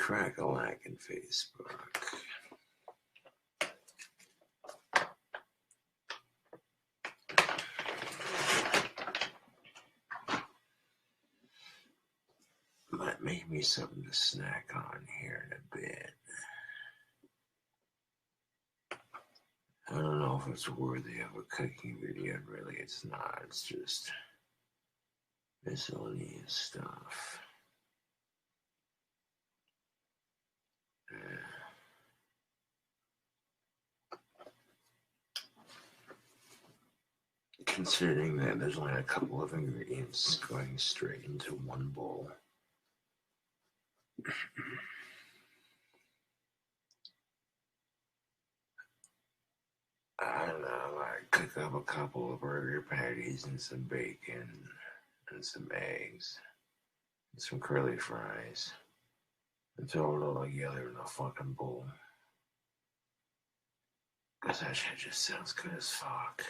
crack-a-lack in Facebook. Might make me something to snack on here in a bit. I don't know if it's worthy of a cooking video. Really, it's not. It's just miscellaneous stuff. Considering that there's only a couple of ingredients going straight into one bowl. I don't know, I cook up a couple of burger patties and some bacon and some eggs and some curly fries and throw it all together in a fucking bowl. Cause that shit just sounds good as fuck.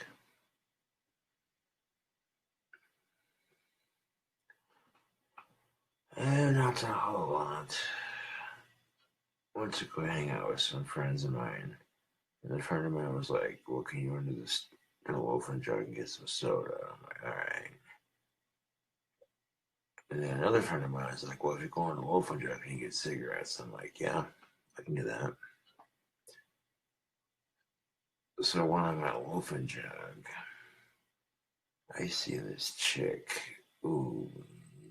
And not a whole lot. Went to go hang out with some friends of mine. And a friend of mine was like, well, can you run to this loaf and jug and get some soda? I'm like, all right. And then another friend of mine is like, well, if you go on the loaf and jug, can you get cigarettes? I'm like, yeah, I can do that. So when I'm at loaf and jug, I see this chick. Ooh,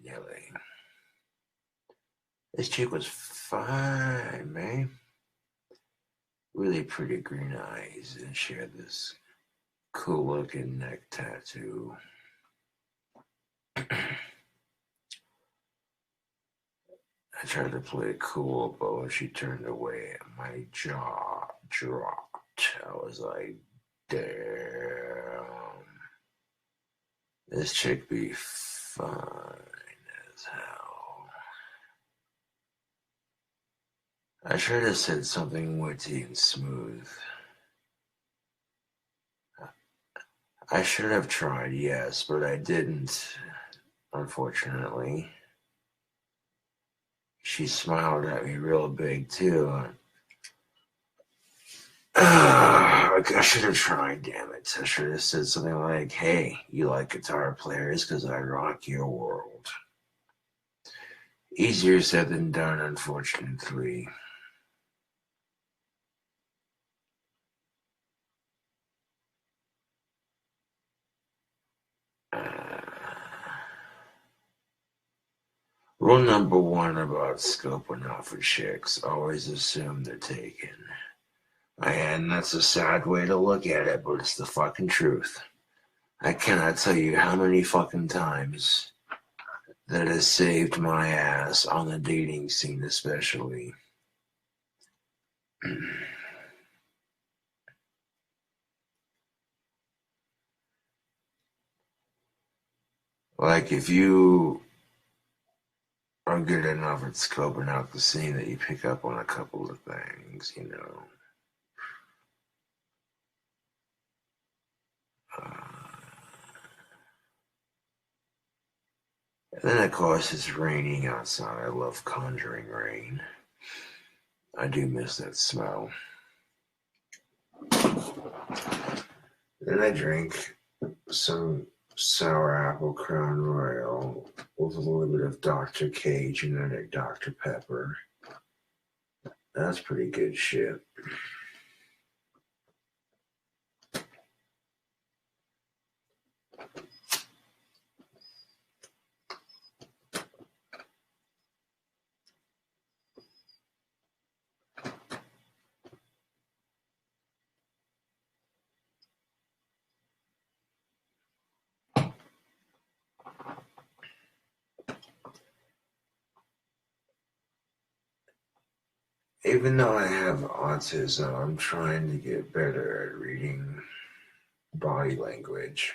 Nelly. This chick was fine, man. Really pretty green eyes, and she had this cool looking neck tattoo. I tried to play it cool, but when she turned away, my jaw dropped. I was like, damn. This chick be fine as hell. I should have said something witty and smooth. I should have tried, yes, but I didn't, unfortunately. She smiled at me real big, too. I should have tried, damn it. I should have said something like, hey, you like guitar players because I rock your world. Easier said than done, unfortunately. Rule number one about scoping out for chicks, always assume they're taken. And that's a sad way to look at it, but it's the fucking truth. I cannot tell you how many fucking times that has saved my ass on the dating scene, especially. Like, if you are good enough at scoping out the scene that you pick up on a couple of things, you know. And then, of course, it's raining outside. I love conjuring rain. I do miss that smell. Then I drink some sour apple Crown Royal with a little bit of Dr. K genetic Dr. Pepper. That's pretty good shit. Even though I have autism, I'm trying to get better at reading body language.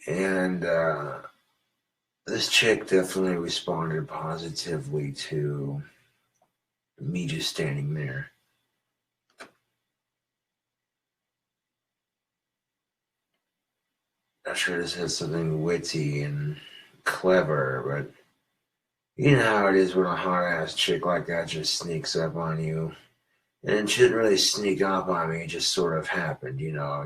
And this chick definitely responded positively to me just standing there. I should have said something witty and clever, but You know how it is when a hot ass chick like that just sneaks up on you. And it shouldn't really sneak up on me, it just sort of happened, you know.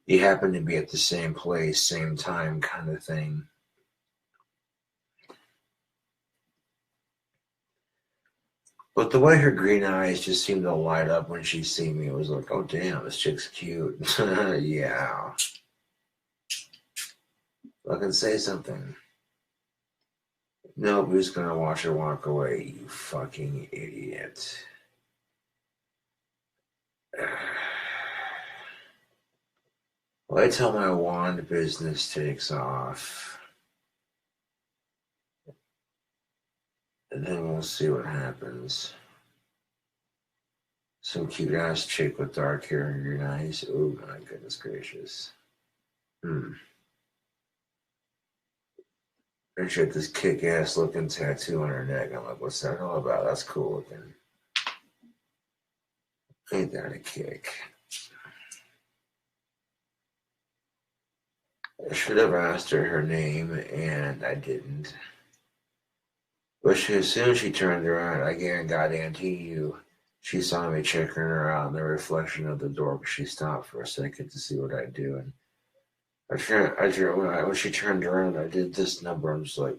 You happen to be at the same place, same time kind of thing. But the way her green eyes just seemed to light up when she seen me, it was like, oh damn, this chick's cute. Yeah. Fucking say something. Nobody's gonna watch her walk away, you fucking idiot. Wait till my wand business takes off. And then we'll see what happens. Some cute ass chick with dark hair and green eyes. Oh my goodness gracious. And she had this kick ass looking tattoo on her neck. I'm like, what's that all about? That's cool looking. Ain't that a kick? I should have asked her name, and I didn't. But as soon as she turned around, I guarantee you, she saw me checking her out in the reflection of the door, but she stopped for a second to see what I do. And when she turned around, I did this number. I'm just like,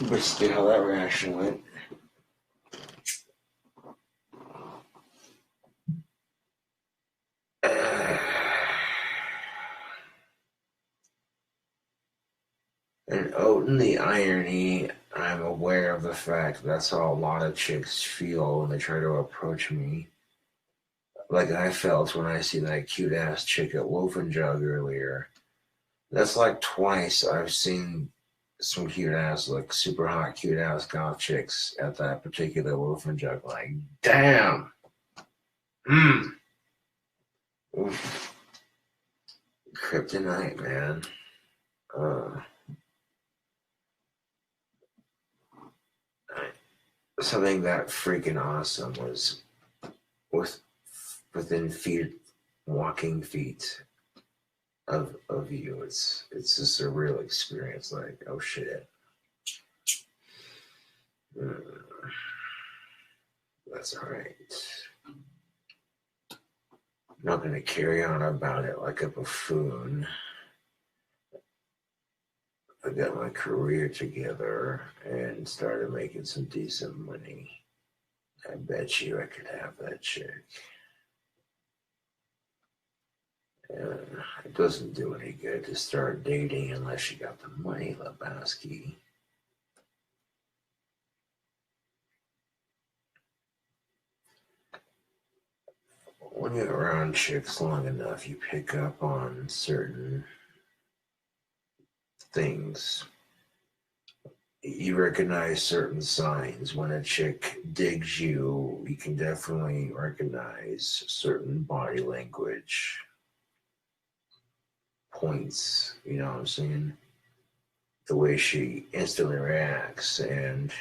basically how that reaction went. And in the irony, I'm aware of the fact that's how a lot of chicks feel when they try to approach me. Like I felt when I see that cute ass chick at Wolf and Jug earlier. That's like twice I've seen some cute ass, like super hot cute ass goth chicks at that particular Wolf and Jug. Like, damn. Oof. Kryptonite, man. Something that freaking awesome was within walking feet of you. It's just a real experience. Like, oh shit. That's all right. I'm not going to carry on about it like a buffoon. I got my career together and started making some decent money. I bet you I could have that chick. It doesn't do any good to start dating unless you got the money, Lebowski. When you're around chicks long enough, you pick up on certain things. You recognize certain signs. When a chick digs you, you can definitely recognize certain body language points, you know what I'm saying? The way she instantly reacts. And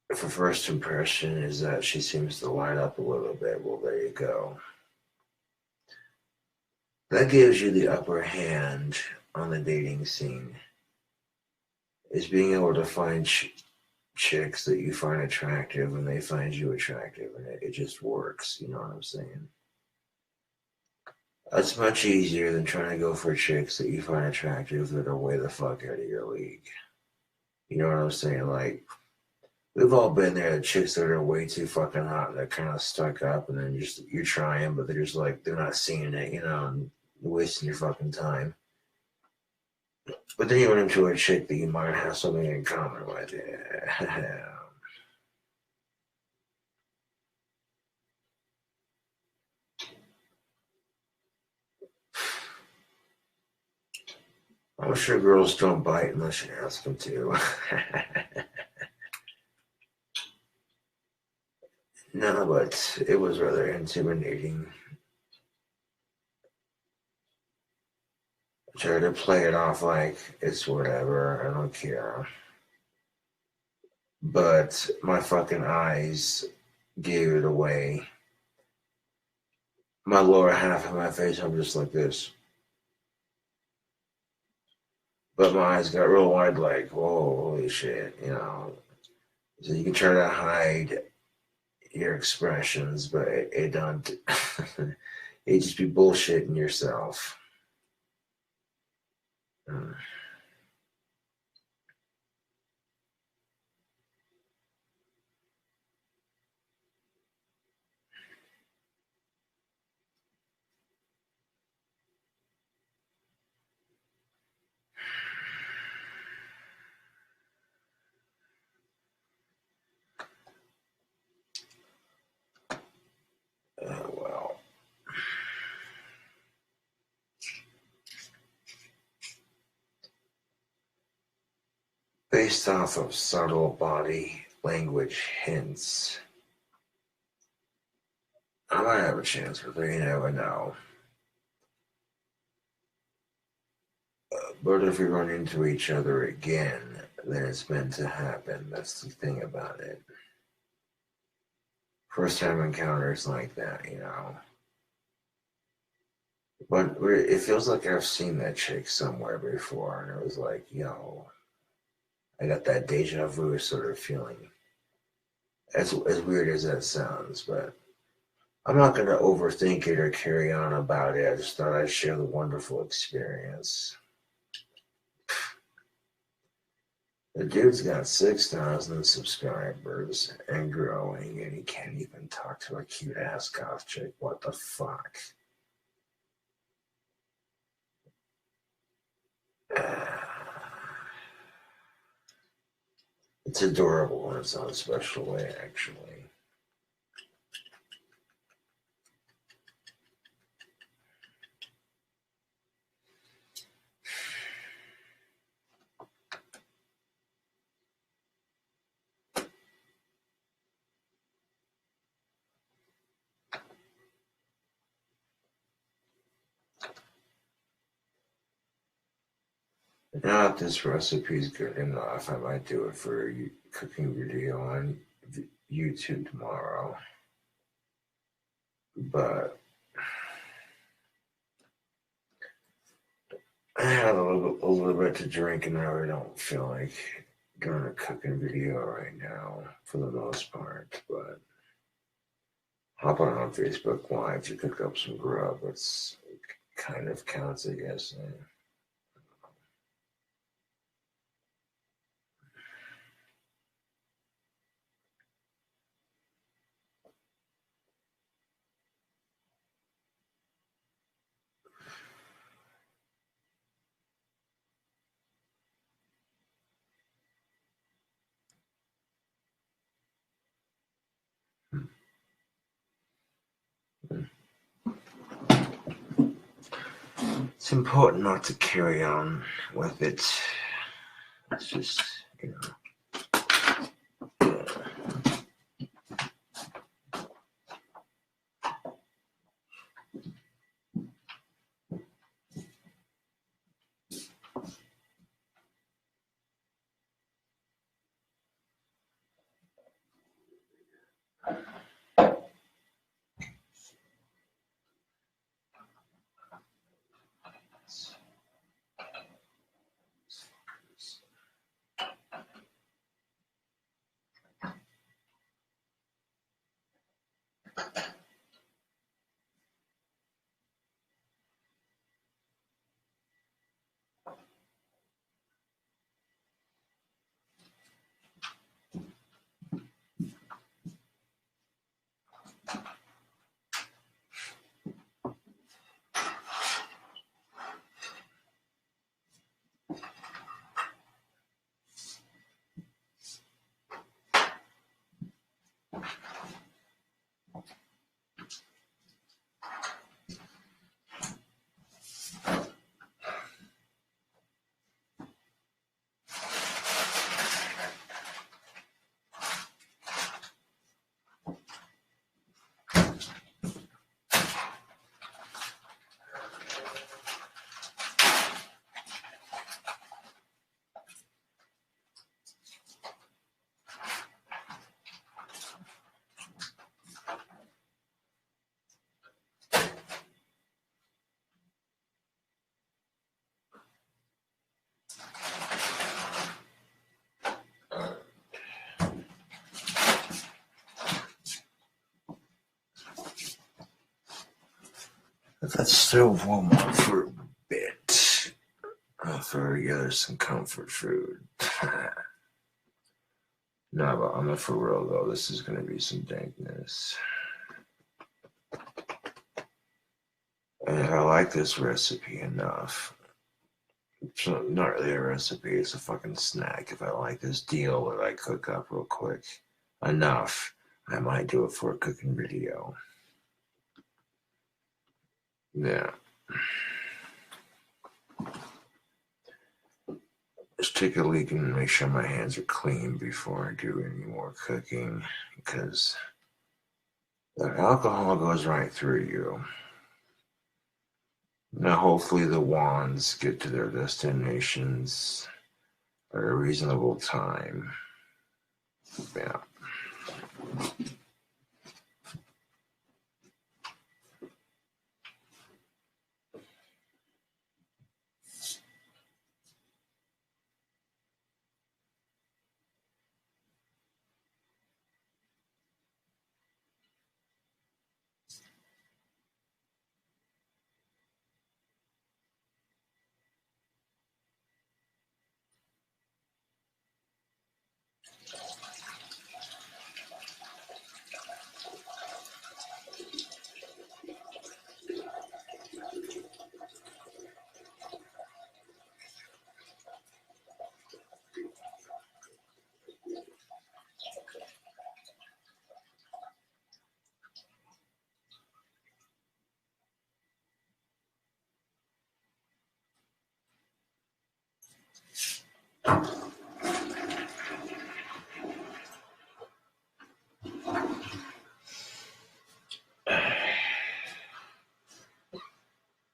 if a first impression is that she seems to light up a little bit, well, there you go. That gives you the upper hand on the dating scene, is being able to find chicks that you find attractive and they find you attractive, and it just works, you know what I'm saying? That's much easier than trying to go for chicks that you find attractive that are way the fuck out of your league. You know what I'm saying? Like, we've all been there, the chicks that are way too fucking hot and they're kind of stuck up, and then you're trying, but they're just like, they're not seeing it, you know, and wasting your fucking time. But then you run into a chick that you might have something in common with. Yeah. I'm sure girls don't bite unless you ask them to. No, but it was rather intimidating. I tried to play it off like it's whatever, I don't care. But my fucking eyes gave it away. My lower half of my face, I'm just like this. But my eyes got real wide, like, whoa, holy shit, you know. So you can try to hide your expressions, but it don't. It just be bullshitting yourself. Mm. Well, based off of subtle body language hints, I might have a chance with her, you never know. But if we run into each other again, then it's meant to happen. That's the thing about it. First time encounters like that, you know. But it feels like I've seen that chick somewhere before, and it was like, yo, I got that deja vu sort of feeling. As weird as that sounds, but I'm not going to overthink it or carry on about it. I just thought I'd share the wonderful experience. The dude's got 6,000 subscribers and growing, and he can't even talk to a cute ass goth chick. What the fuck? It's adorable in its own special way, actually. Now, if this recipe's good enough, I might do it for a cooking video on YouTube tomorrow. But I had a little bit to drink, and I really don't feel like doing a cooking video right now, for the most part. But hop on Facebook Live to cook up some grub. It's kind of counts, I guess. It's important not to carry on with it. It's just, you know. Let that stove warm up for a bit. I'll throw together some Comfrt Food. No, but I'm for real though. This is going to be some dankness. And if I like this recipe enough, it's not really a recipe, it's a fucking snack. If I like this deal that I cook up real quick enough, I might do it for a cooking video. Yeah. Just take a leak and make sure my hands are clean before I do any more cooking, because the alcohol goes right through you. Now, hopefully the wands get to their destinations at a reasonable time. Yeah.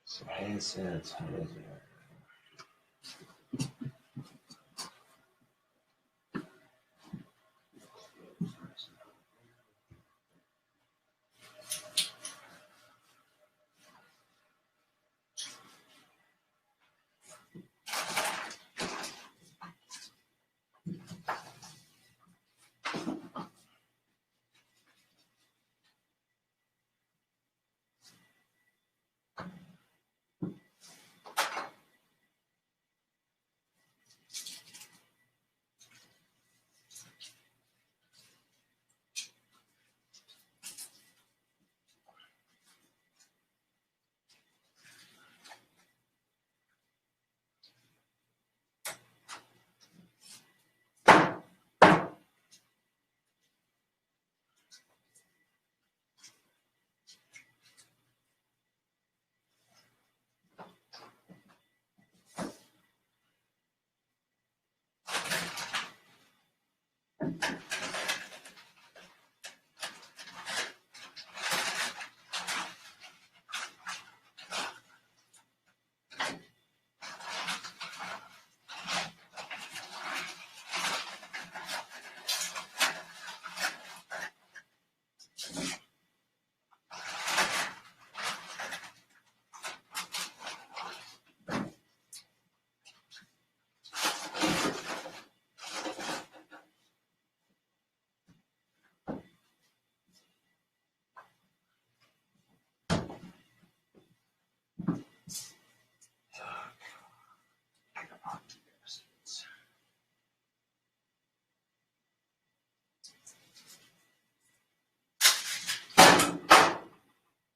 So hand sanitizer.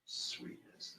Sweetness.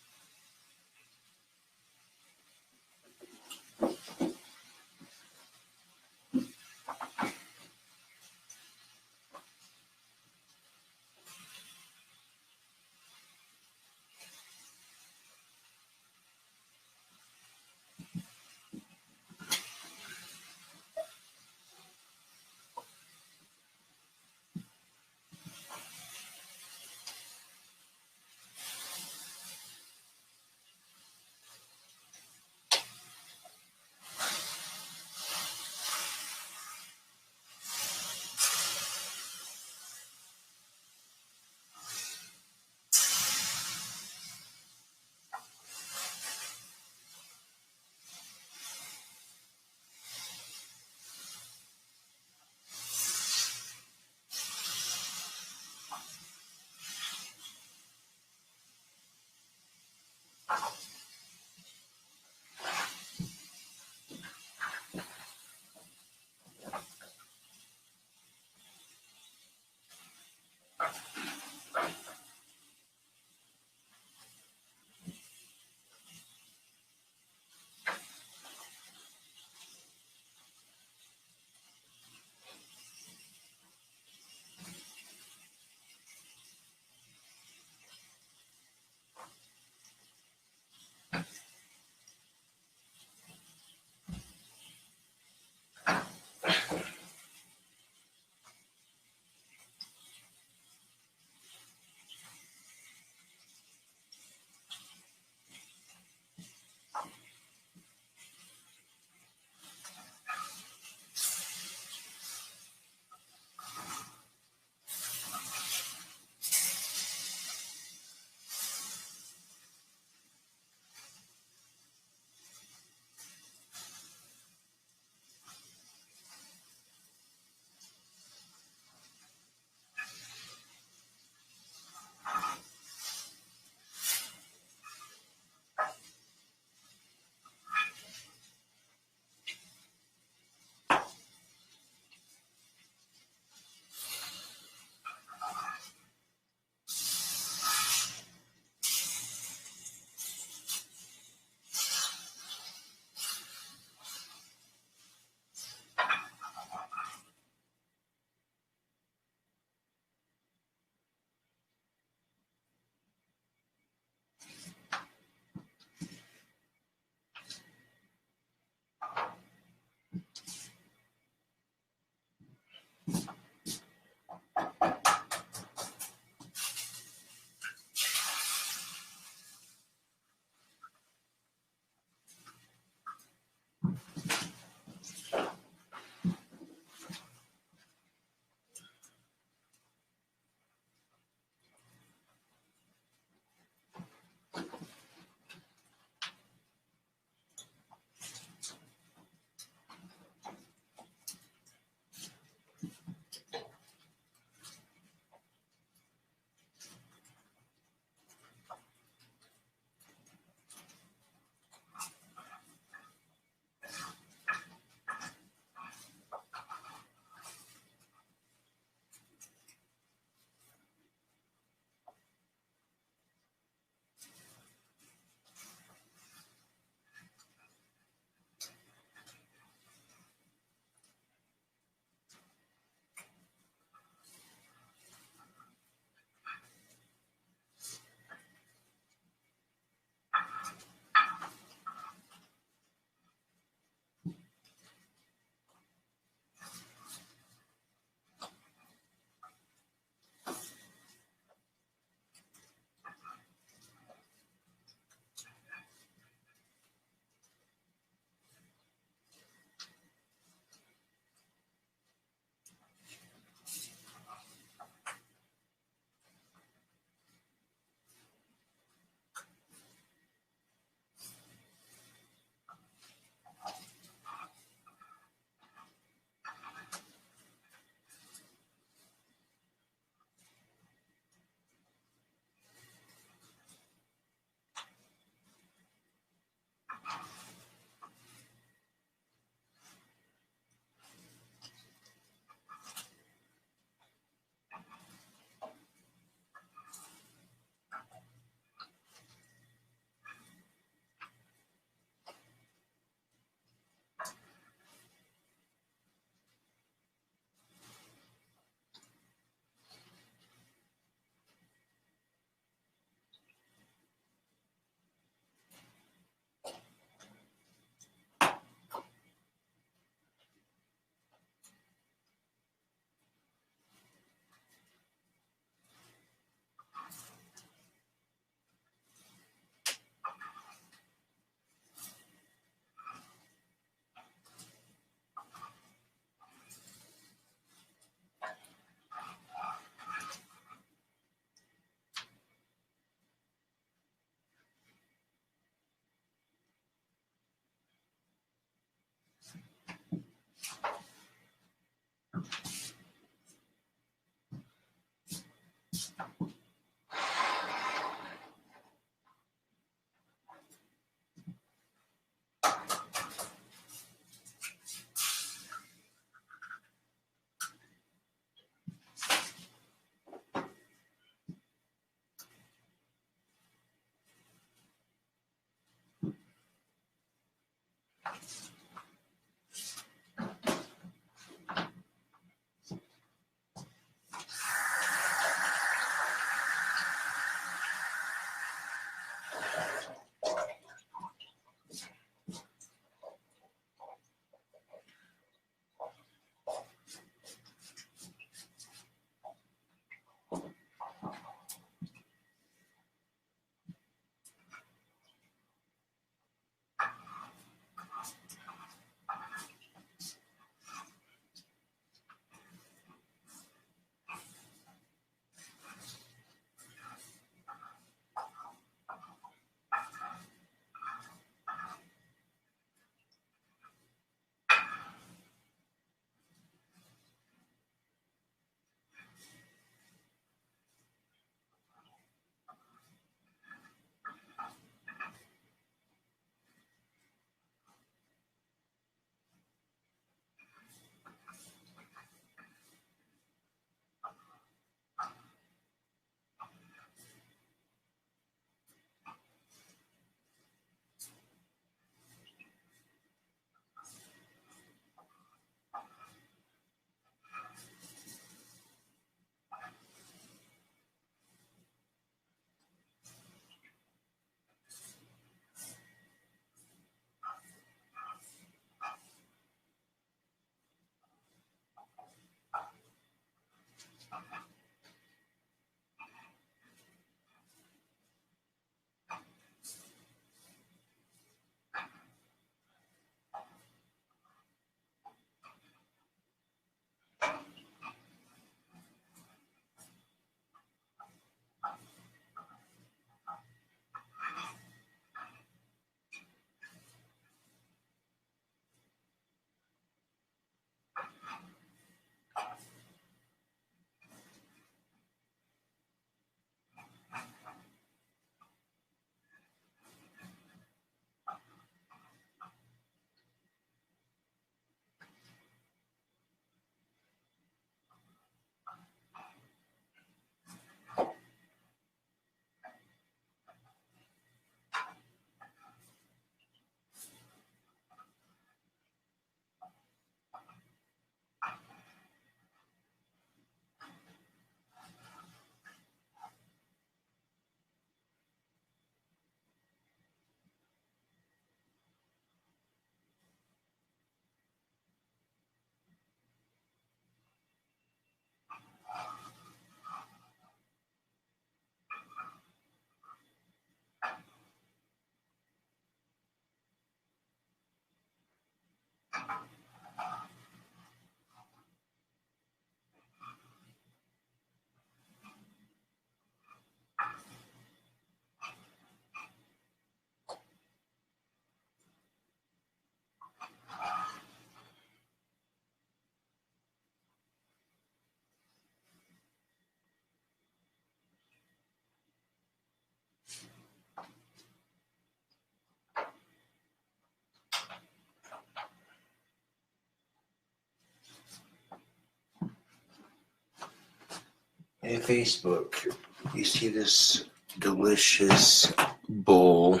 Hey Facebook, you see this delicious bowl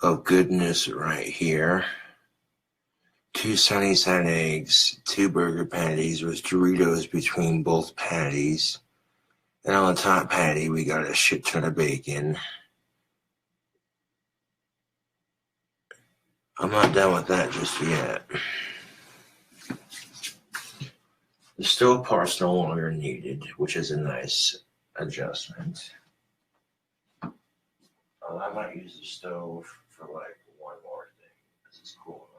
of goodness right here? 2 sunny side eggs, 2 burger patties with Doritos between both patties. And on the top patty, we got a shit ton of bacon. I'm not done with that just yet. The stove part's no longer needed, which is a nice adjustment. I might use the stove for like one more thing because it's cooling off.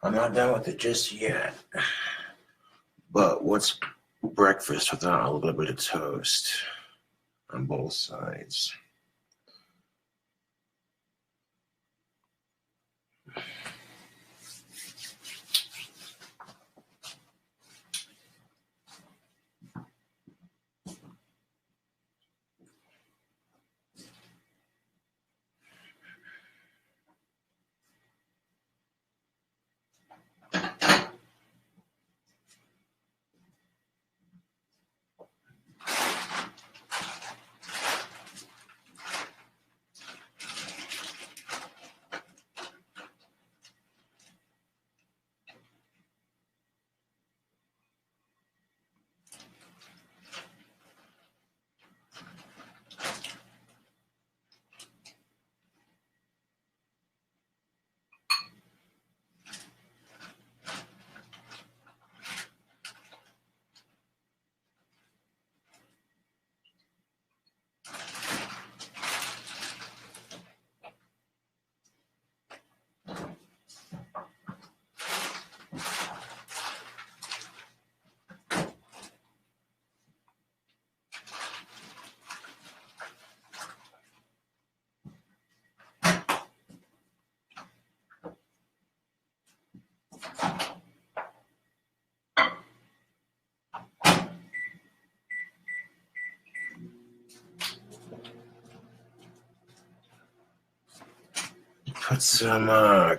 I'm not done with it just yet. But what's breakfast without a little bit of toast on both sides? Put some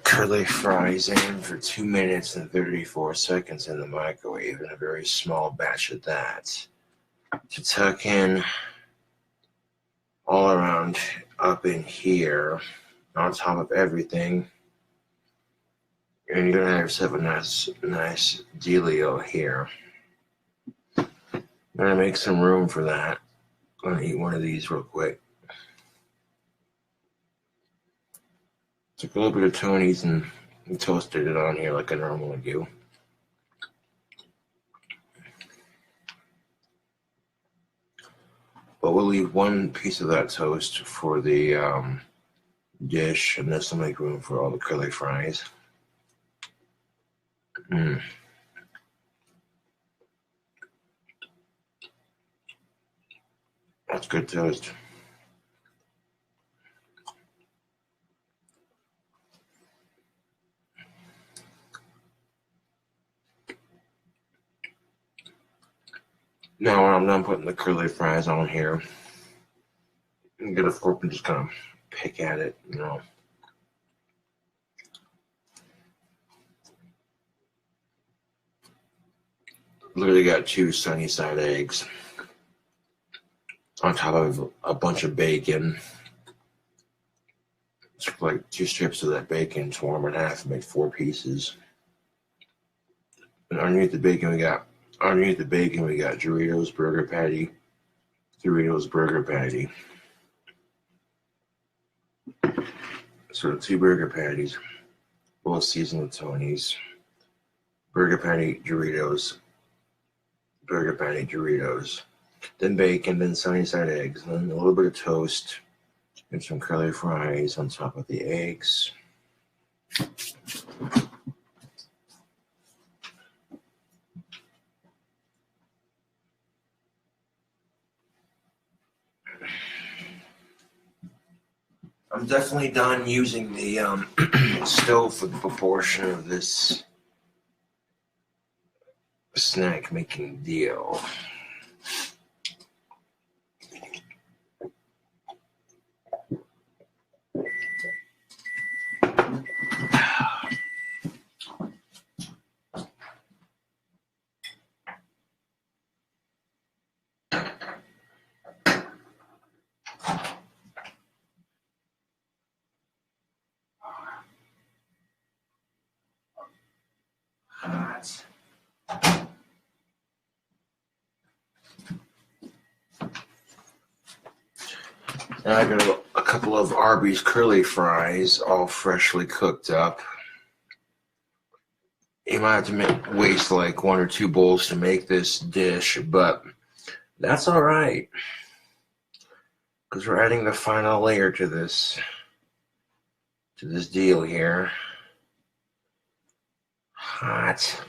curly fries in for 2 minutes and 34 seconds in the microwave, and a very small batch of that to tuck in all around up in here on top of everything. And you're gonna have a nice dealio here. I'm gonna make some room for that. I'm gonna eat one of these real quick. Took a little bit of Tony's and toasted it on here like I normally do. But we'll leave one piece of that toast for the dish, and this will make room for all the curly fries. That's good toast. Now when I'm done putting the curly fries on here, and get a fork and just kind of pick at it, you know. Literally got 2 sunny side eggs on top of a bunch of bacon. It's like 2 strips of that bacon, tore them in half and made 4 pieces. And underneath the bacon we got Doritos burger patty. So 2 burger patties, both seasoned with Tony's. Burger patty Doritos. Then bacon, then sunny side eggs, then a little bit of toast, and some curly fries on top of the eggs. I'm definitely done using the stove for the proportion of this snack making deal. Hot. Now I got a couple of Arby's curly fries, all freshly cooked up. You might have to waste like 1 or 2 bowls to make this dish, but that's all right, because we're adding the final layer to this deal here. Hot.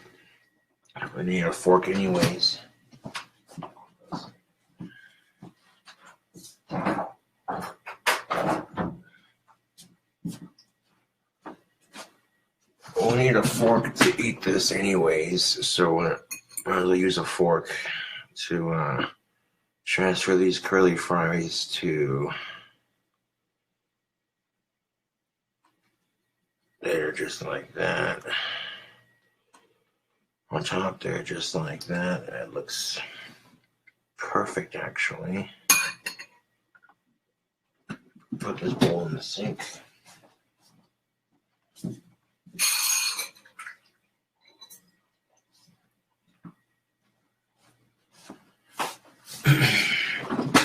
I need a fork anyways. We'll need a fork to eat this anyways, so I'll use a fork to transfer these curly fries to there, just like that. On top there, just like that. That looks perfect, actually. Put this bowl in the sink.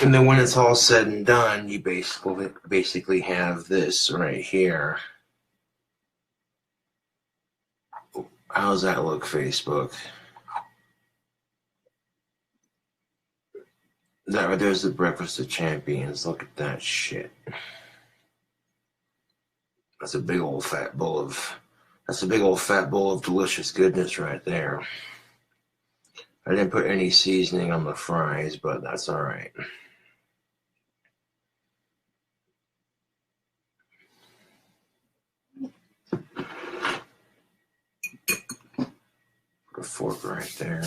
And then when it's all said and done, you basically have this right here. How's that look, Facebook? There's the breakfast of champions. Look at that shit. That's a big old fat bowl of delicious goodness right there. I didn't put any seasoning on the fries, but that's all right. Put a fork right there.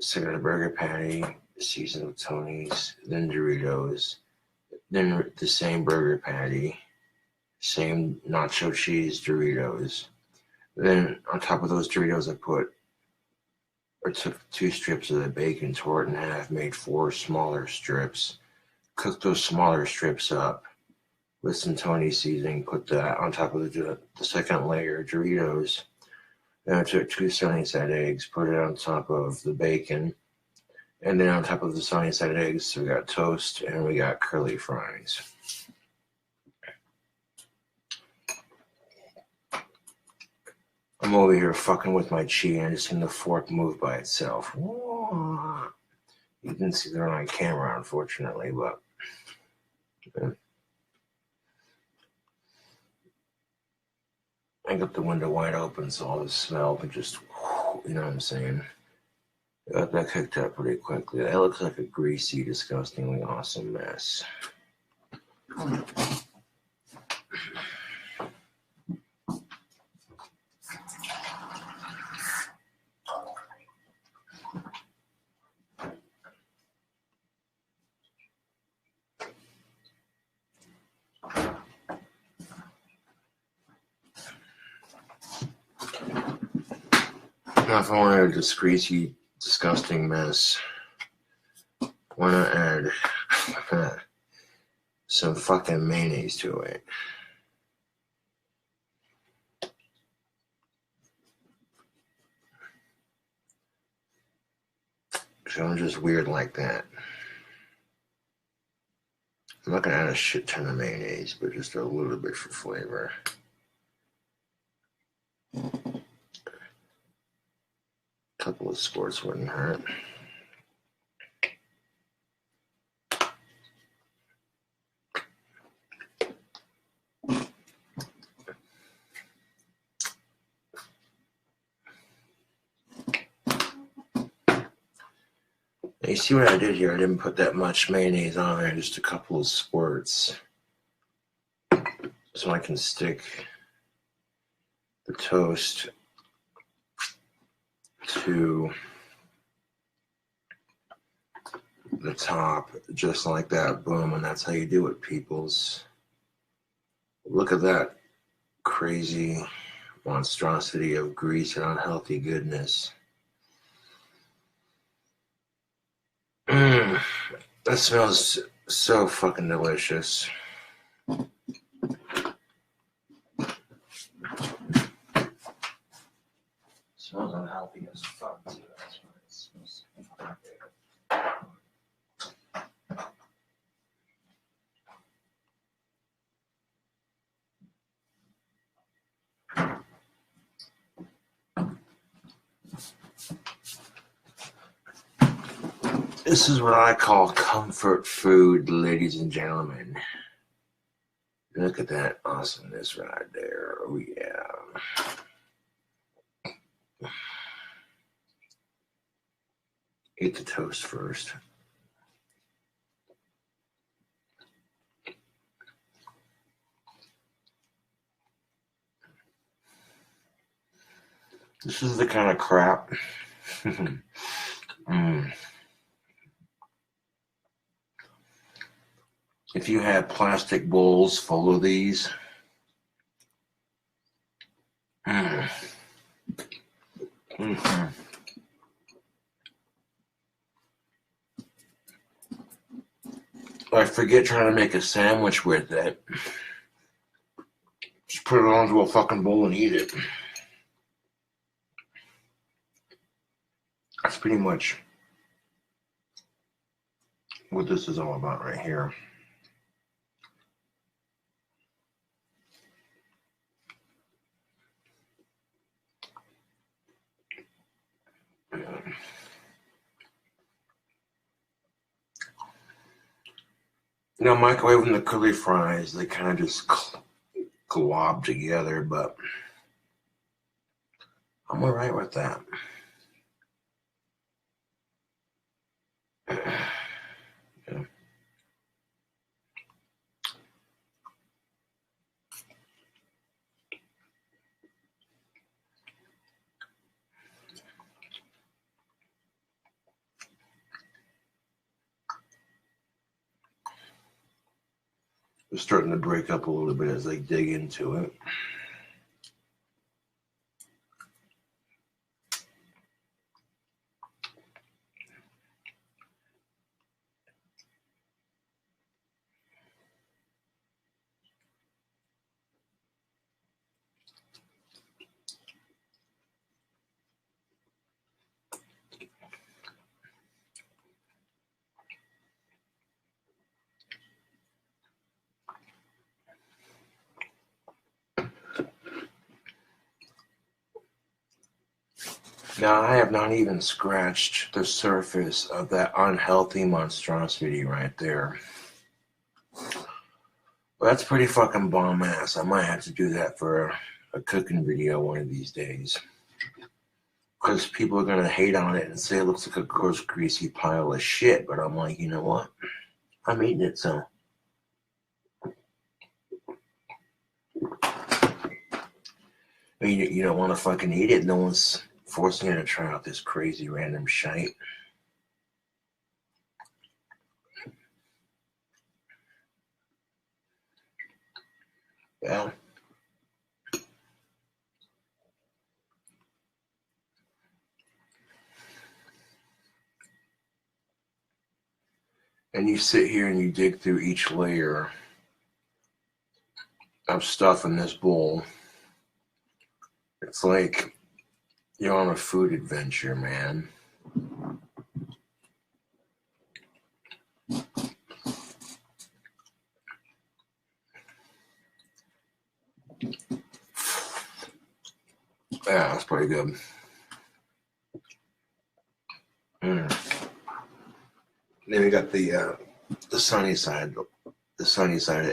So I got a burger patty, seasoned with Tony's, then Doritos, then the same burger patty, same nacho cheese Doritos. Then on top of those Doritos, I took 2 strips of the bacon, tore it in half, made 4 smaller strips, cook those smaller strips up with some Tony seasoning. Put that on top of the second layer of Doritos. Then I took 2 sunny side eggs, put it on top of the bacon, and then on top of the sunny side eggs, we got toast and we got curly fries. I'm over here fucking with my chi and I just seen the fork move by itself. You didn't see that on camera, unfortunately, but I got the window wide open so all the smell can just, you know what I'm saying? Got that cooked up pretty quickly. That looks like a greasy, disgustingly awesome mess. Now, if I wanted this greasy, disgusting mess, why not add some fucking mayonnaise to it? So I'm just weird like that. I'm not gonna add a shit ton of mayonnaise, but just a little bit for flavor. A couple of squirts wouldn't hurt. Now you see what I did here? I didn't put that much mayonnaise on there, just a couple of squirts. So I can stick the toast to the top, just like that. Boom, and that's how you do it, peoples. Look at that crazy monstrosity of grease and unhealthy goodness. That smells so fucking delicious. Smells unhealthy as fuck too. That's why it smells fucking good. This is what I call comfort food, ladies and gentlemen. Look at that awesomeness right there. Oh yeah. Eat the toast first. This is the kind of crap. If you had plastic bowls full of these, I forget trying to make a sandwich with it. Just put it onto a fucking bowl and eat it. That's pretty much what this is all about right here. Now, microwaving the curly fries, they kind of just glob together, but I'm alright with that. Yeah. It's starting to break up a little bit as I dig into it. Now, I have not even scratched the surface of that unhealthy monstrosity right there. Well, that's pretty fucking bomb ass. I might have to do that for a cooking video one of these days. Because people are going to hate on it and say it looks like a gross, greasy pile of shit. But I'm like, you know what? I'm eating it, so. I mean, you don't want to fucking eat it. No one's forcing you to try out this crazy random shite. Well, and you sit here and you dig through each layer of stuff in this bowl. It's like you're on a food adventure, man. Yeah, that's pretty good. Then we got the sunny side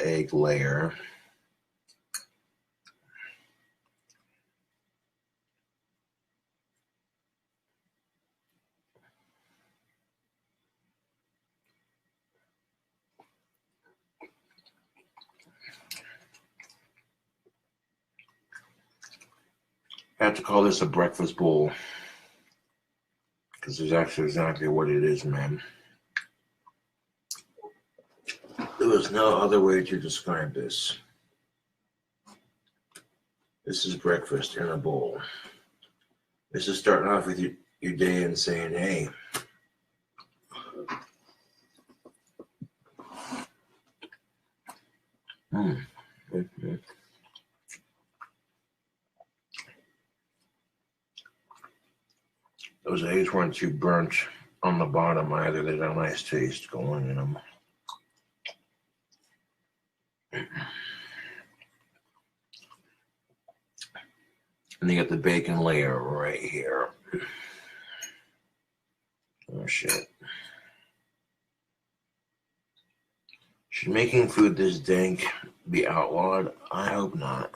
egg layer. I have to call this a breakfast bowl because there's actually exactly what it is, man. There was no other way to describe this. This is breakfast in a bowl. This is starting off with your day and saying, hey, those eggs weren't too burnt on the bottom either. They got a nice taste going in them. And you got the bacon layer right here. Oh, shit. Should making food this dank be outlawed? I hope not.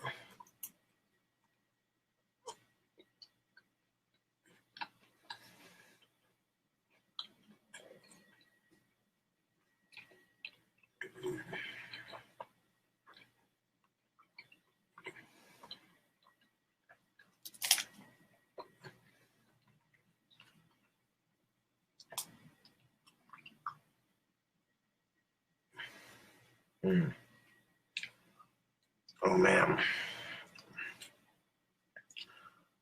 Oh, man.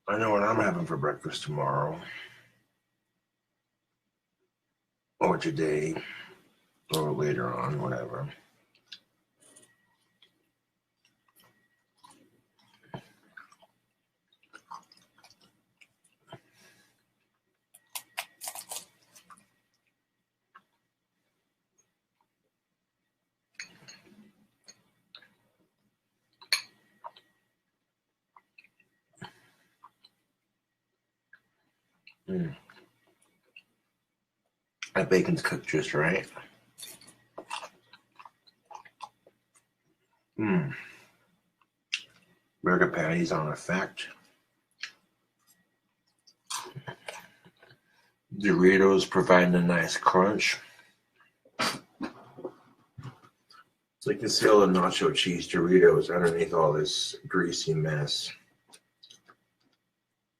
I know what I'm having for breakfast tomorrow. Or today. Or later on, whatever. That bacon's cooked just right. Burger patties on effect. Doritos providing a nice crunch. So you can see all the nacho cheese Doritos underneath all this greasy mess.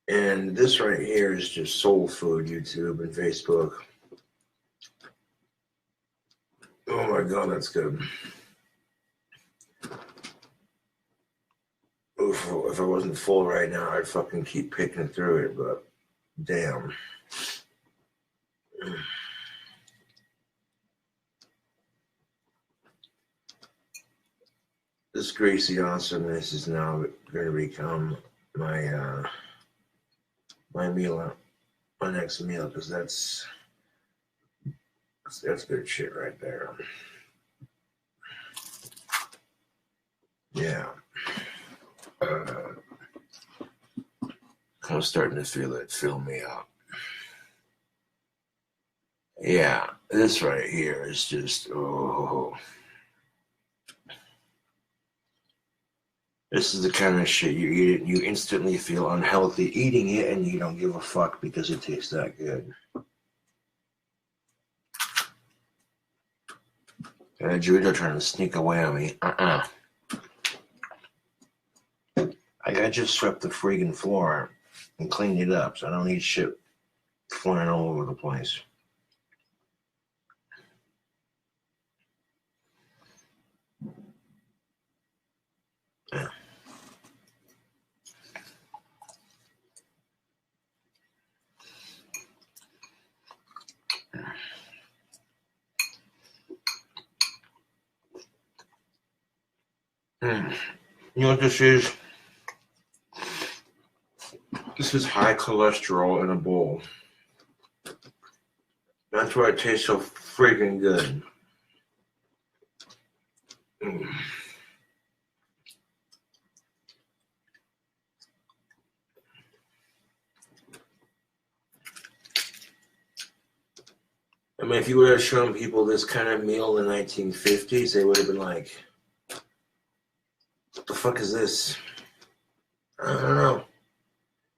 And this right here is just soul food, YouTube and Facebook. Oh my God, that's good. If I wasn't full right now, I'd fucking keep picking through it, but damn. This greasy awesomeness is now going to become my meal, my next meal, because that's good shit right there. Yeah. I'm starting to feel it fill me up. Yeah, this right here is just, oh. This is the kind of shit you eat it, you instantly feel unhealthy eating it, and you don't give a fuck because it tastes that good. And a Dorito trying to sneak away on me. I just swept the friggin' floor and cleaned it up, so I don't need shit flying all over the place. Yeah. You know what this is? This is high cholesterol in a bowl. That's why it tastes so freaking good. I mean, if you would have shown people this kind of meal in the 1950s, they would have been like, what the fuck is this? I don't know.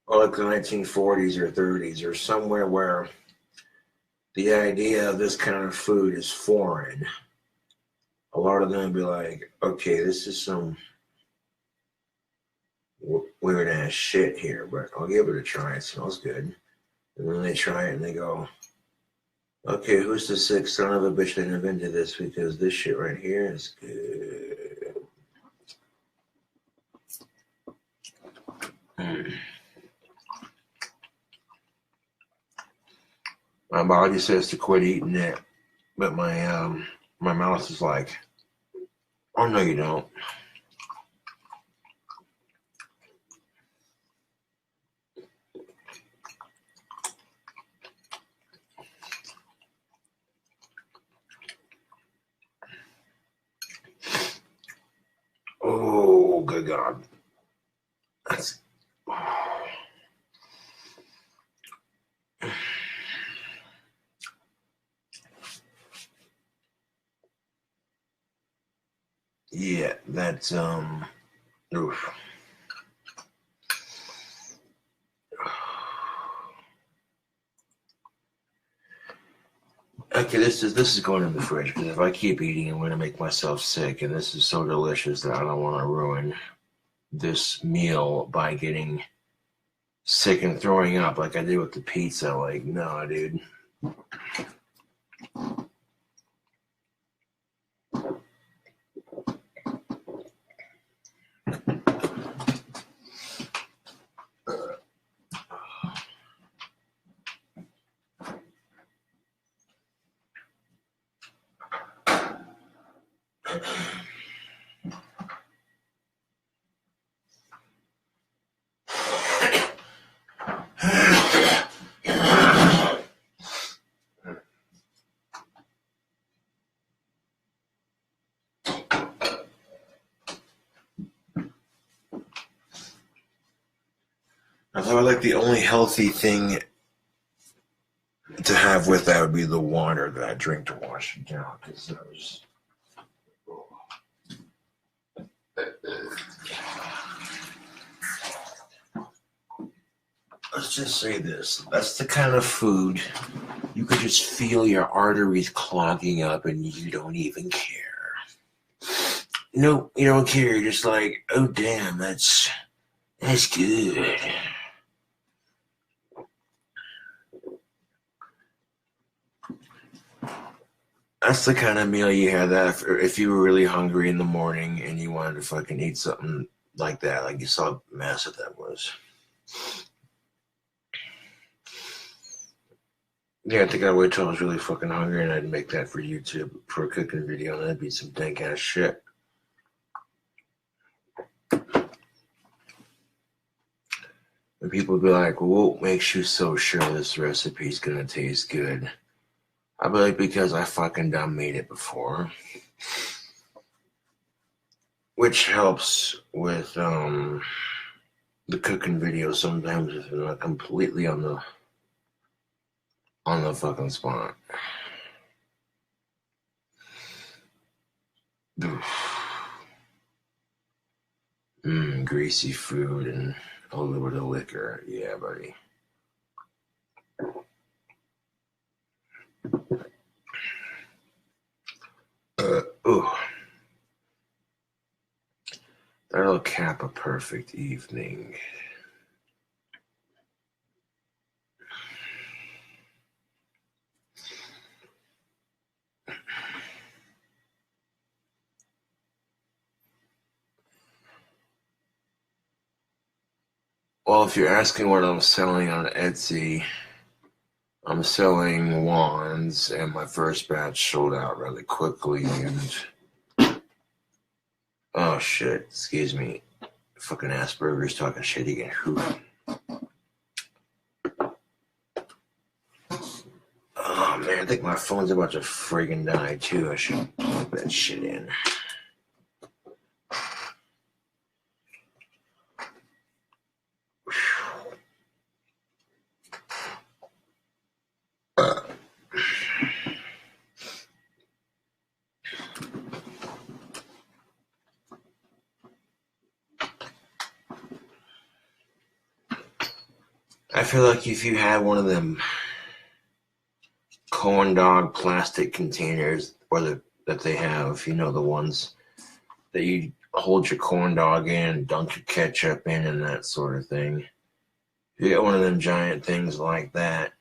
Or like the 1940s or 30s or somewhere where the idea of this kind of food is foreign. A lot of them would be like, okay, this is some weird ass shit here, but I'll give it a try. It smells good. And then they try it and they go, okay, who's the sick son of a bitch that invented this? Because this shit right here is good. My body says to quit eating it, but my mouth is like, oh no, you don't. Oh, good God. That's. Yeah, that's, oof. Okay, this is going in the fridge because if I keep eating, I'm going to make myself sick, and this is so delicious that I don't want to ruin this meal by getting sick and throwing up like I did with the pizza. Like, no, dude. I thought like the only healthy thing to have with that would be the water that I drink to wash it down. Because that was. Let's just say this. That's the kind of food you could just feel your arteries clogging up and you don't even care. No, you don't care. You're just like, oh damn, that's good. That's the kind of meal you had that if you were really hungry in the morning and you wanted to fucking eat something like that. Like you saw how massive that was. Yeah, I think I'd wait till I was really fucking hungry and I'd make that for YouTube for a cooking video, and that'd be some dank ass shit. And people would be like, well, what makes you so sure this recipe's gonna taste good? I'd be like, because I fucking done made it before. Which helps with the cooking videos sometimes if they're not completely on the fucking spot. Greasy food and a little bit of liquor. Yeah, buddy. That'll cap a perfect evening. Well, if you're asking what I'm selling on Etsy, I'm selling wands, and my first batch sold out really quickly, and oh shit, excuse me. Fucking Asperger's talking shit again. Who? Oh man, I think my phone's about to friggin' die too. I should plug that shit in. I feel like if you had one of them corn dog plastic containers, or that they have, you know, the ones that you hold your corn dog in, dunk your ketchup in, and that sort of thing. If you get one of them giant things like that,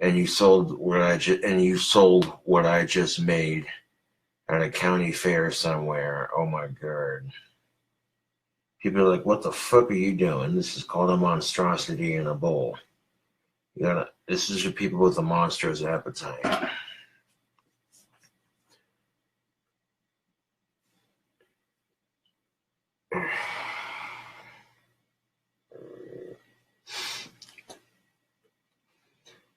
and you sold what I just made at a county fair somewhere, oh my god. People are like, what the fuck are you doing? This is called a monstrosity in a bowl. This is for people with a monster's appetite.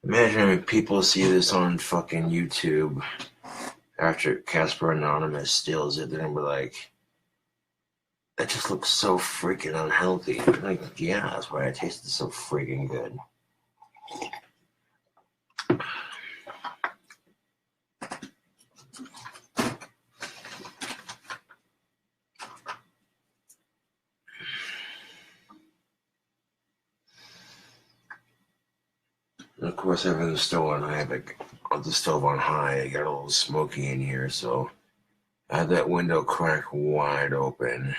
Imagine if people see this on fucking YouTube after Casper Anonymous steals it, they're gonna be like, that just looks so freaking unhealthy. Like, yeah, that's why it tasted so freaking good. And of course, everything's still on high. The stove on high. I got a little smoky in here, so I had that window crack wide open.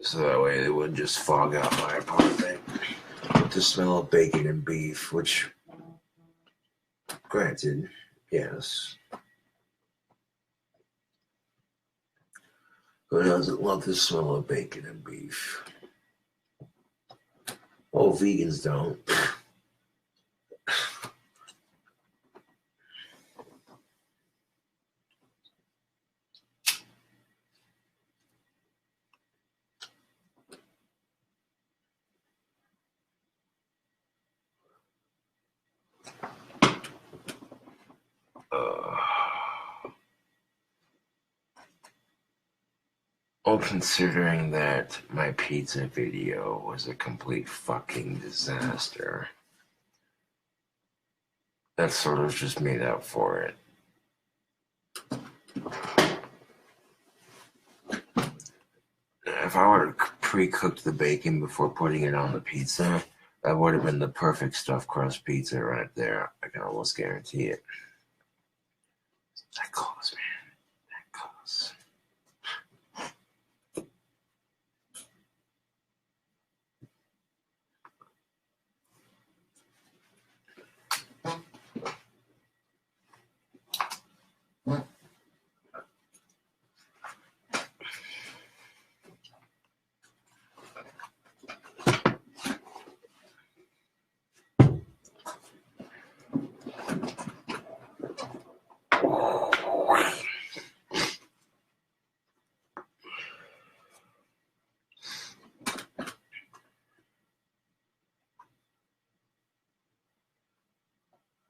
So that way it wouldn't just fog out my apartment with the smell of bacon and beef, which, granted, yes. Who doesn't love the smell of bacon and beef? Well, vegans don't. Well, considering that my pizza video was a complete fucking disaster, that sort of just made up for it. If I were to pre-cook the bacon before putting it on the pizza, that would have been the perfect stuffed crust pizza right there. I can almost guarantee it. That close, man. That close.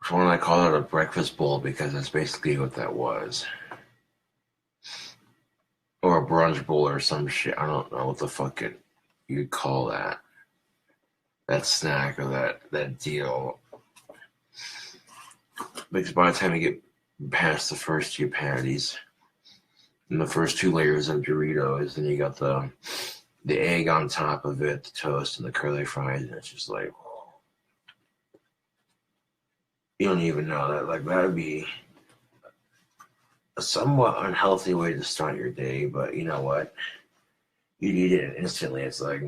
So when I call it a breakfast bowl, because that's basically what that was. brunch bowl or some shit. I don't know what the fuck you'd call that. That snack or that deal. Because by the time you get past the first two patties and the first two layers of Doritos, then you got the egg on top of it, the toast, and the curly fries, and it's just like, you don't even know that. Like, that would be a somewhat unhealthy way to start your day, but you know what? You eat it and instantly it's like,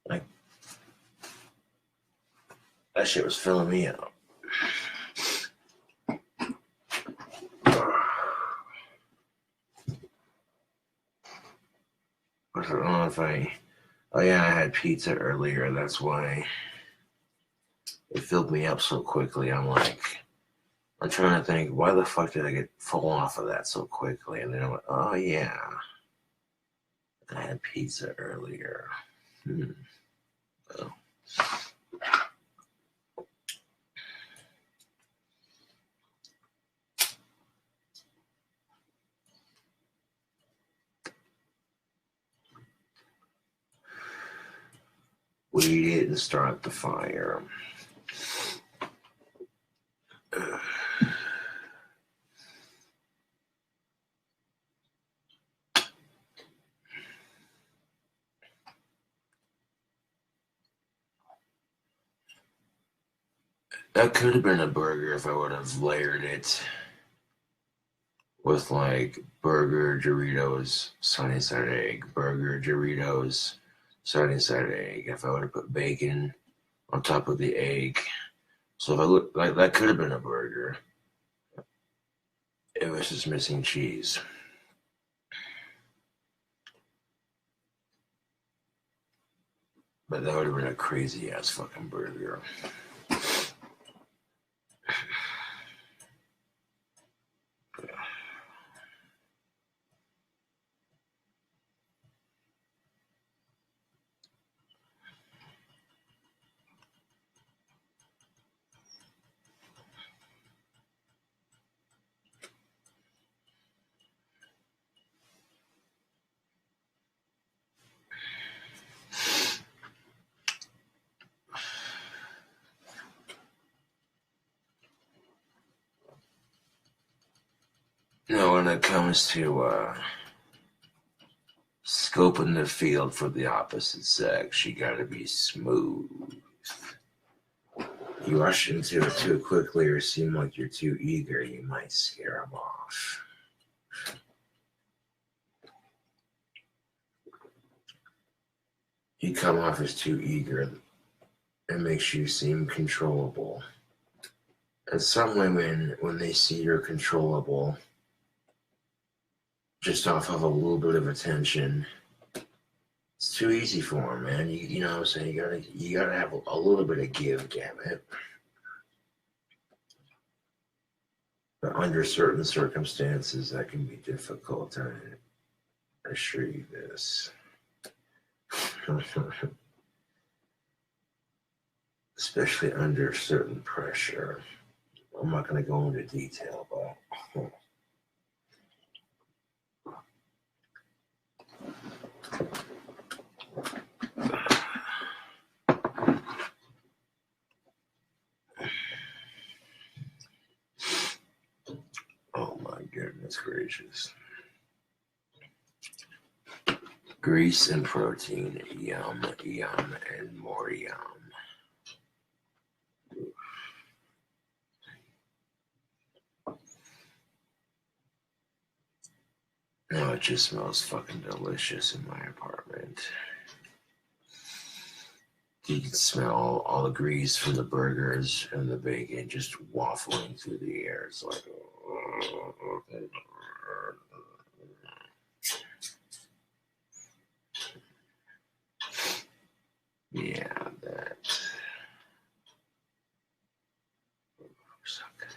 like, that shit was filling me up. I don't know if oh yeah, I had pizza earlier. That's why it filled me up so quickly. I'm trying to think, why the fuck did I get full off of that so quickly? And then I'm like, oh yeah, I had pizza earlier. Oh. We didn't start the fire. That could have been a burger if I would have layered it with like burger, Doritos, sunny side egg, burger, Doritos, sunny side egg. If I would have put bacon on top of the egg. So if I look like that could have been a burger. It was just missing cheese. But that would have been a crazy ass fucking burger. Now, when it comes to scoping the field for the opposite sex, you gotta be smooth. You rush into it too quickly or seem like you're too eager, you might scare them off. You come off as too eager, it makes you seem controllable. And some women, when they see you're controllable, just off of a little bit of attention, it's too easy for them, man. You know what I'm saying? You gotta have a little bit of give, damn it. But under certain circumstances, that can be difficult. I assure you this. Especially under certain pressure. I'm not going to go into detail, but oh my goodness gracious. Grease and protein, yum, yum, and more yum. Now it just smells fucking delicious in my apartment. You can smell all the grease from the burgers and the bacon just waffling through the air. It's like, yeah, that. So good.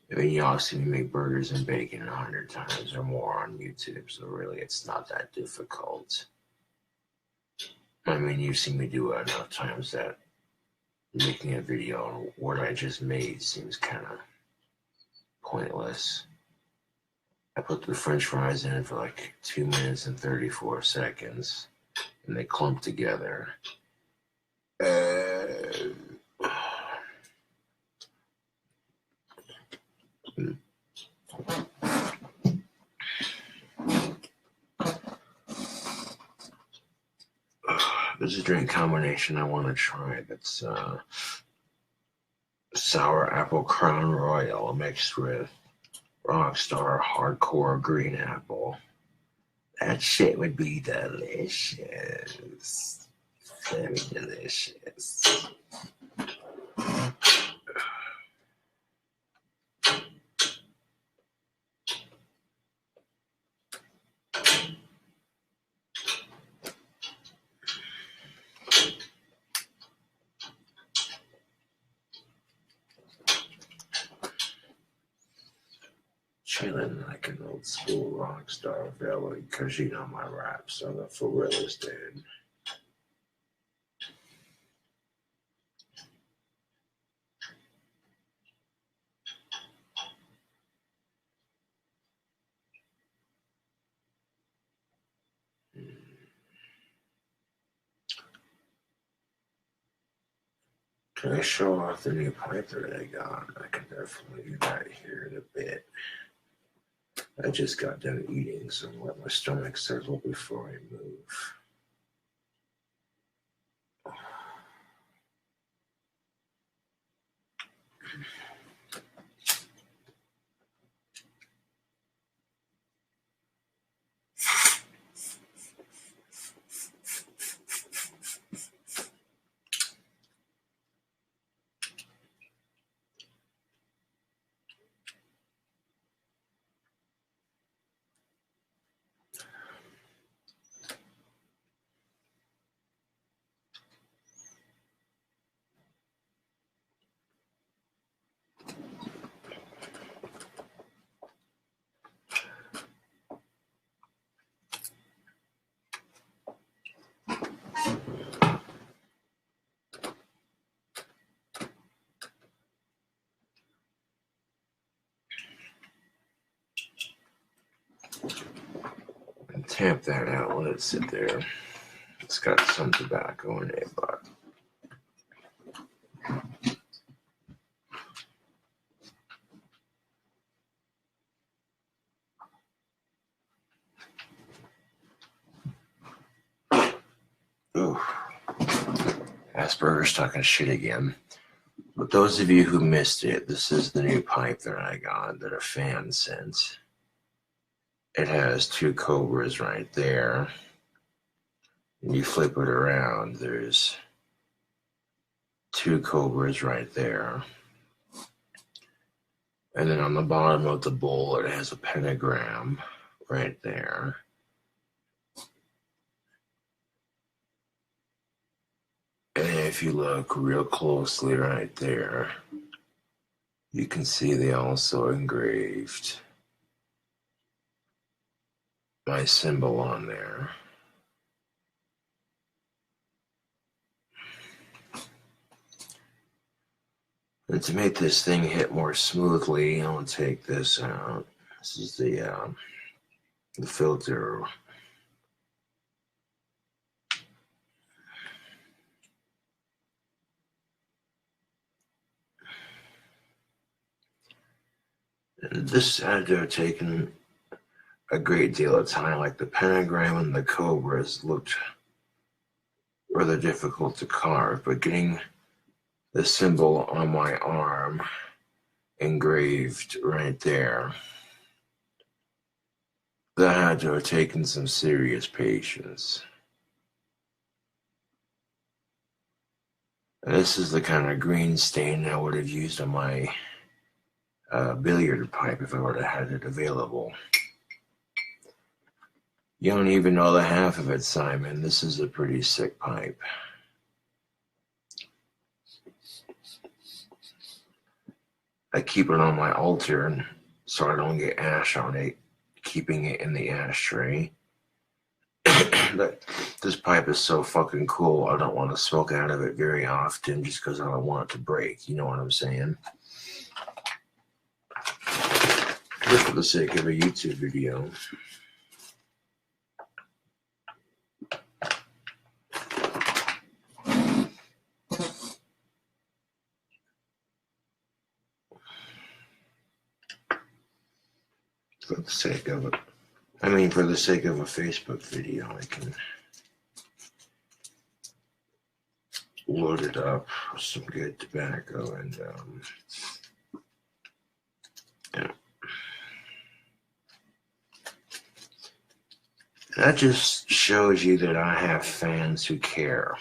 I mean, you all see me make burgers and bacon 100 times or more on YouTube, so really it's not that difficult. My I mean, you've seen me do it enough times that making a video on what I just made seems kind of pointless. I put the French fries in for like 2 minutes and 34 seconds, and they clump together. There's a drink combination I want to try that's sour apple Crown Royal mixed with Rockstar Hardcore Green Apple. That shit would be delicious. Very delicious. Chilling like an old school rock star valley, cause you know my raps are the for realest dude. Can I show off the new pipe that I got? I can definitely do that here in a bit. I just got done eating, so I'll let my stomach settle before I move. Tap that out, let it sit there. It's got some tobacco in it, but ooh, Asperger's talking shit again. But those of you who missed it, this is the new pipe that I got that a fan sent. It has 2 cobras right there. And you flip it around, there's 2 cobras right there. And then on the bottom of the bowl, it has a pentagram right there. And if you look real closely right there, you can see they also engraved my symbol on there. And to make this thing hit more smoothly, I'll take this out. This is the filter. And this had to have taken a great deal of time. Like the pentagram and the cobras looked rather difficult to carve, but getting the symbol on my arm engraved right there, that had to have taken some serious patience. And this is the kind of green stain I would have used on my billiard pipe if I would have had it available. You don't even know the half of it, Simon. This is a pretty sick pipe. I keep it on my altar so I don't get ash on it, keeping it in the ashtray. This pipe is so fucking cool. I don't want to smoke out of it very often just because I don't want it to break. You know what I'm saying? Just for the sake of a YouTube video. For the sake of it. I mean, for the sake of a Facebook video, I can load it up with some good tobacco and, yeah. That just shows you that I have fans who care.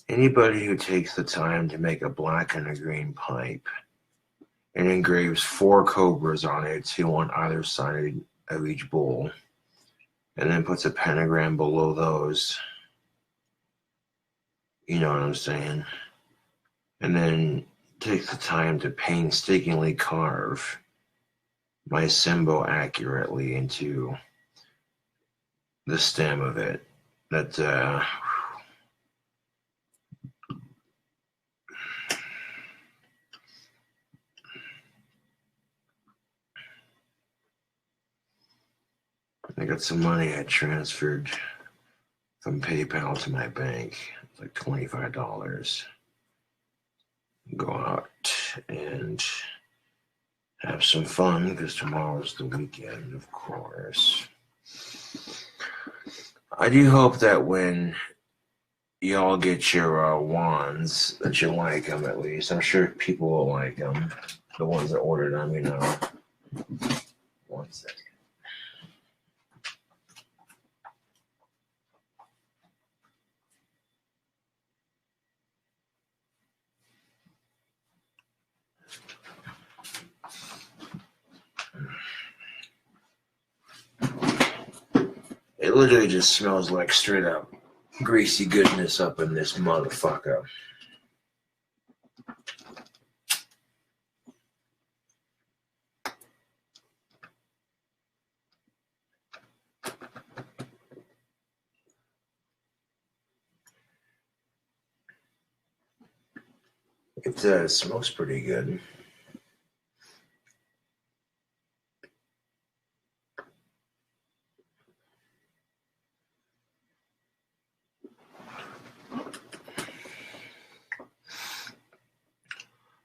Anybody who takes the time to make a black and a green pipe and engraves 4 cobras on it, 2 on either side of each bowl, and then puts a pentagram below those, you know what I'm saying, and then takes the time to painstakingly carve my symbol accurately into the stem of it. That, I got some money I transferred from PayPal to my bank. It's like $25. Go out and have some fun because tomorrow's the weekend, of course. I do hope that when y'all get your wands, that you like them at least. I'm sure people will like them. The ones that ordered them, you know. One second. It literally just smells like straight up greasy goodness up in this motherfucker. It smells pretty good.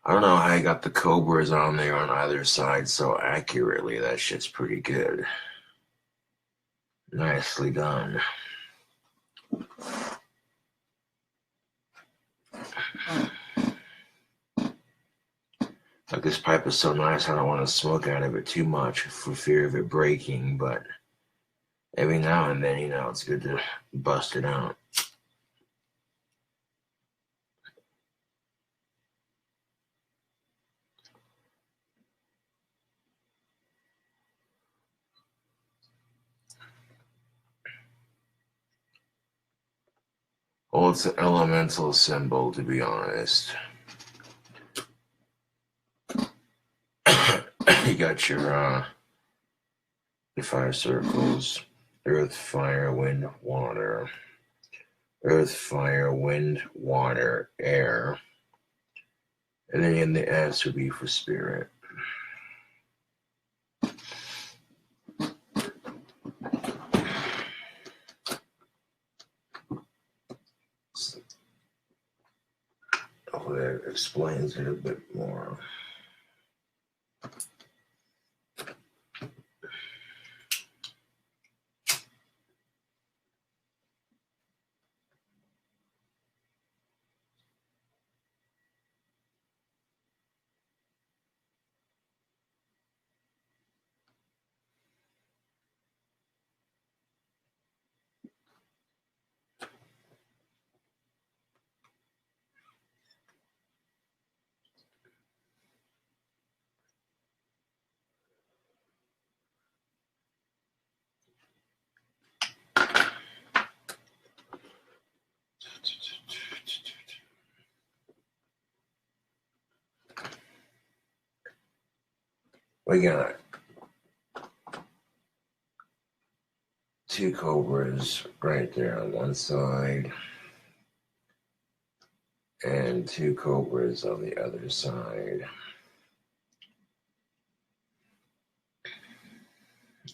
I don't know how I got the cobras on there on either side so accurately. That shit's pretty good. Nicely done. Like, this pipe is so nice, I don't want to smoke out of it too much for fear of it breaking, but every now and then, you know, it's good to bust it out. Well, it's an elemental symbol, to be honest. You got your 5 circles: earth, fire, wind, water. Earth, fire, wind, water, air. And then in the S would be for spirit. Hopefully that explains it a bit more. We got two cobras right there on one side and two cobras on the other side.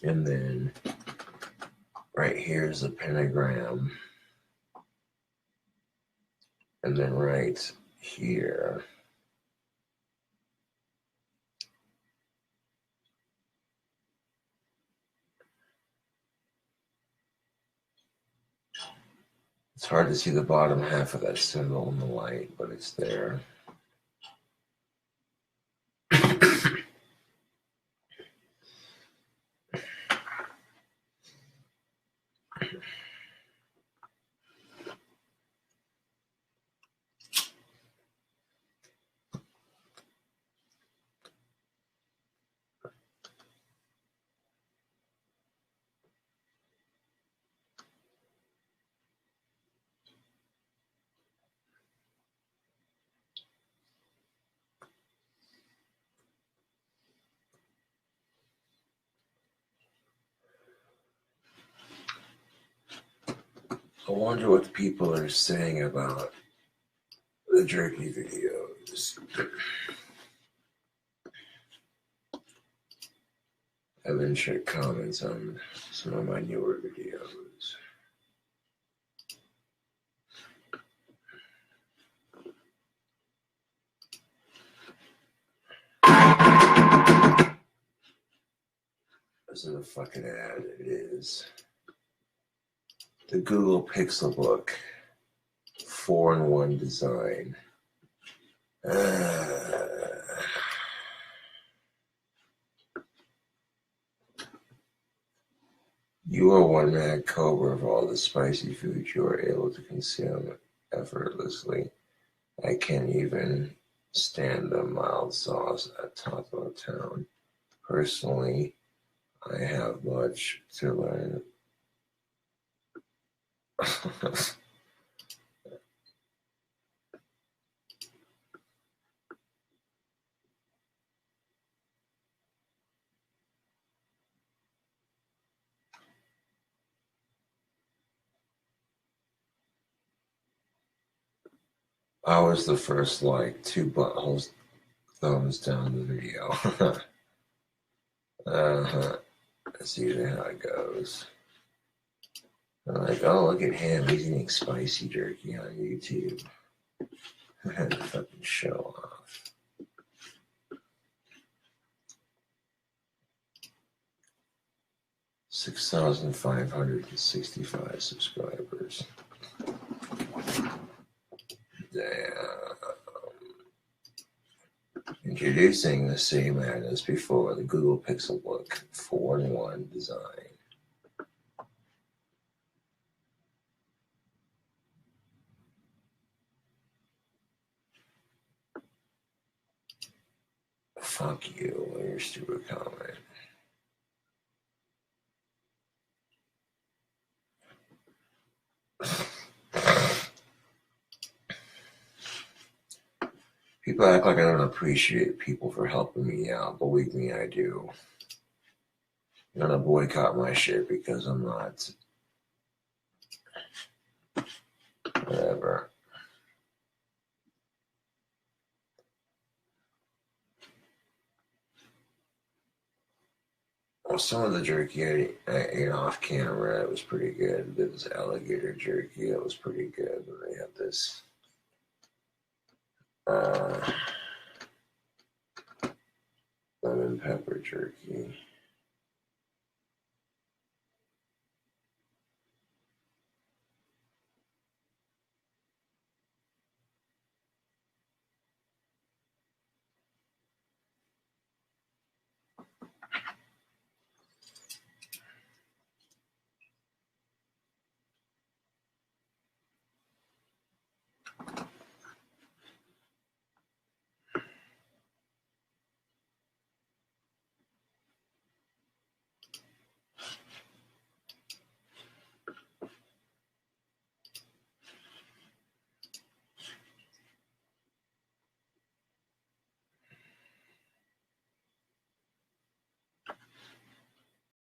And then right here is a pentagram. And then right here it's hard to see the bottom half of that symbol in the light, but it's there. I wonder what people are saying about the jerky videos. I haven't checked comments on some of my newer videos. This is a fucking ad. It is. The Google Pixel Book 4-in-1 design. You are one mad cobra of all the spicy food you are able to consume effortlessly. I can't even stand the mild sauce at Taco Town. Personally, I have much to learn. I was the first like 2 buttholes thumbs down the video. That's usually how it goes. I'm like, oh, look at him. He's eating spicy jerky on YouTube. Fucking show off. 6,565 subscribers. Damn. Introducing the same ad as before, the Google Pixel Book 4-in-1 design. Fuck you and your stupid comment. People act like I don't appreciate people for helping me out. Believe me, I do. You're gonna boycott my shit because I'm not. Whatever. Well, some of the jerky I ate off camera, it was pretty good. There was alligator jerky, it was pretty good. And they had this lemon pepper jerky.